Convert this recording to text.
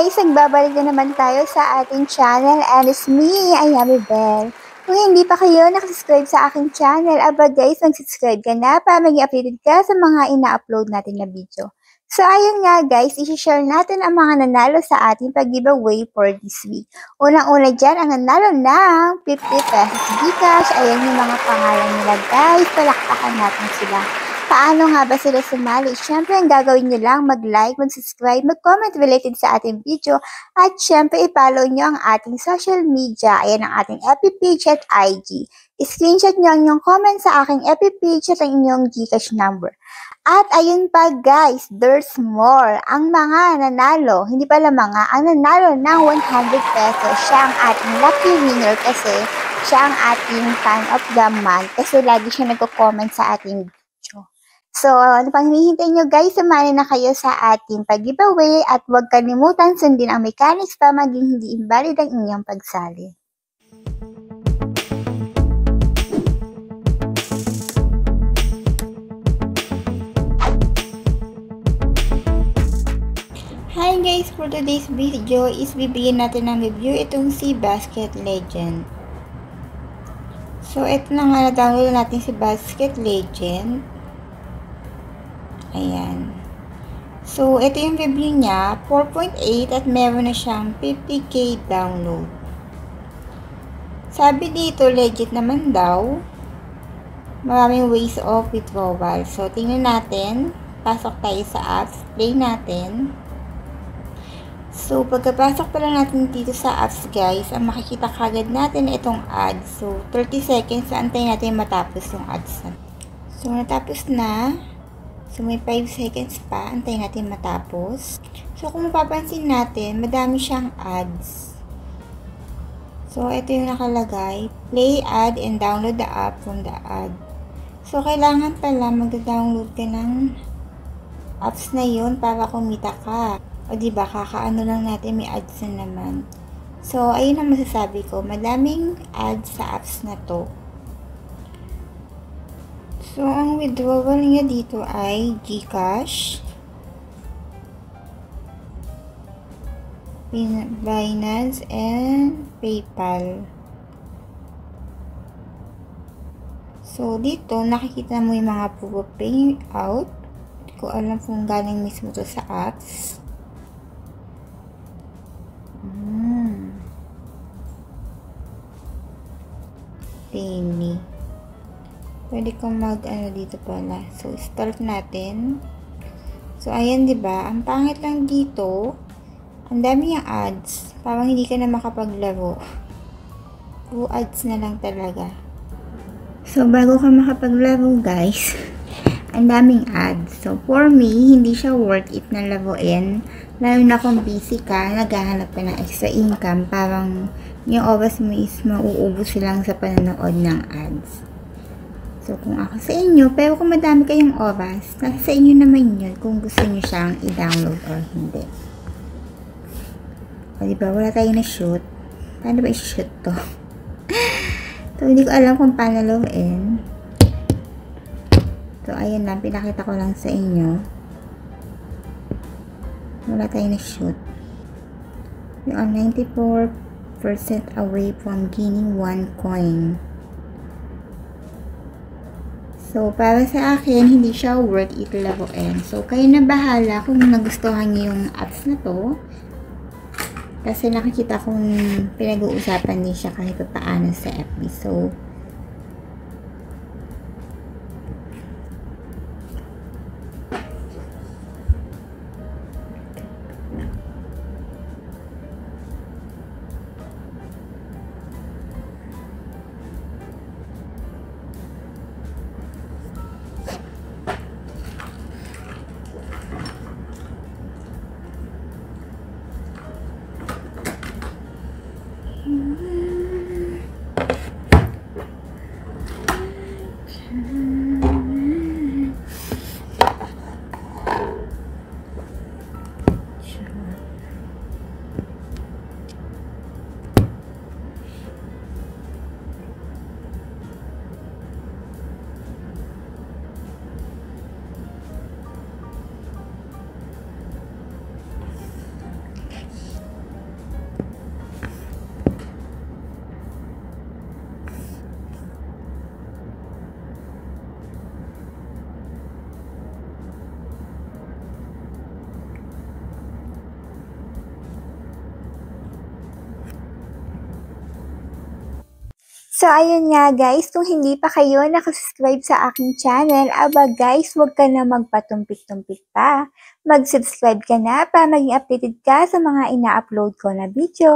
guys, nagbabalik na naman tayo sa ating channel and it's me, Ayami Bell. Kung hindi pa kayo nakasubscribe sa aking channel, guys, mag-subscribe ka na para maging updated ka sa mga ina-upload natin na video. So ayun nga guys, isi-share natin ang mga nanalo sa ating pag-giveaway for this week. Unang-una dyan, ang nanalo ng 50 pesos Gcash. Ayan yung mga pangalan nila guys, palakpakan natin sila. Paano nga ba sila sumali? Siyempre, ang gagawin nyo lang, mag-like, mag-subscribe, mag-comment related sa ating video, at siyempre, i-follow nyo ang ating social media. Ayan ang ating FB page at IG. I-screenshot nyo ang inyong comment sa aking FB page at ang inyong Gcash number. At ayun pa guys, there's more. Ang mga nanalo, hindi pala mga, ang nanalo ng 100 pesos, siya ang ating lucky winner kasi siya ang ating fan of the month kasi lagi siya nagko-comment sa ating video. So, ano pang hinihintay nyo guys, sumali na kayo sa ating pag-giveaway at huwag kalimutan sundin ang mechanics para maging hindi invalid ang inyong pagsali. Hi guys, for today's video is bibigyan natin ng review itong si Basket Legend. So, ito na nga, na-download natin si Basket Legend. Ayan. So, ito yung review niya, 4.8 at meron na siyang 50k download. Sabi dito, legit naman daw. Maraming ways of withdrawal. So, tingnan natin. Pasok tayo sa apps. Play natin. So, pagkapasok pa lang natin dito sa apps, guys, ang makikita kagad natin itong ads. So, 30 seconds, antayin natin matapos yung ads na. So, natapos na. So, may 5 seconds pa. Antayin natin matapos. So, kung mapapansin natin, madami siyang ads. So, ito yung nakalagay. Play ad and download the app from the ad. So, kailangan pala mag-download ka ng apps na yun para kumita ka. O, diba, kakaano lang natin, may ads na naman. So, ayun ang masasabi ko. Madaming ads sa apps na to. So, ang withdrawal niya dito ay Gcash, Binance, and PayPal. So, dito, nakikita mo yung mga proof of payout. Hindi ko alam kung galing mismo to sa apps. Payme. Pwede kong mag-ano dito pala. So, start natin. So, ayan, diba? Ang pangit lang dito, ang dami yung ads. Parang hindi ka na makapaglaro. Puro ads na lang talaga. So, bago ka makapaglaro, guys, ang daming ads. So, for me, hindi siya worth it na laruin. Lalo na kung busy ka, naghahanap ka ng extra income, parang yung oras mo is mauubos lang sa panonood ng ads. So, kung ako sa inyo, pero kung madami kayong oras, nasa sa inyo naman yun kung gusto nyo siyang i-download or hindi. O, diba, wala tayo na shoot. Paano ba i-shoot to? So, hindi ko alam kung paano laruin. So, ayun lang, pinakita ko lang sa inyo. Wala tayo na shoot. You are 94% away from gaining 1 coin. So, para sa akin, hindi siya worth it laruin. So, kayo na bahala kung nagustuhan niyo yung apps na to. Kasi nakikita kong pinag-uusapan din siya kahit paano sa FB. So, So, ayun nga guys, kung hindi pa kayo nakasubscribe sa aking channel, aba guys, huwag ka na magpatumpik-tumpik pa. Mag-subscribe ka na para maging updated ka sa mga ina-upload ko na video.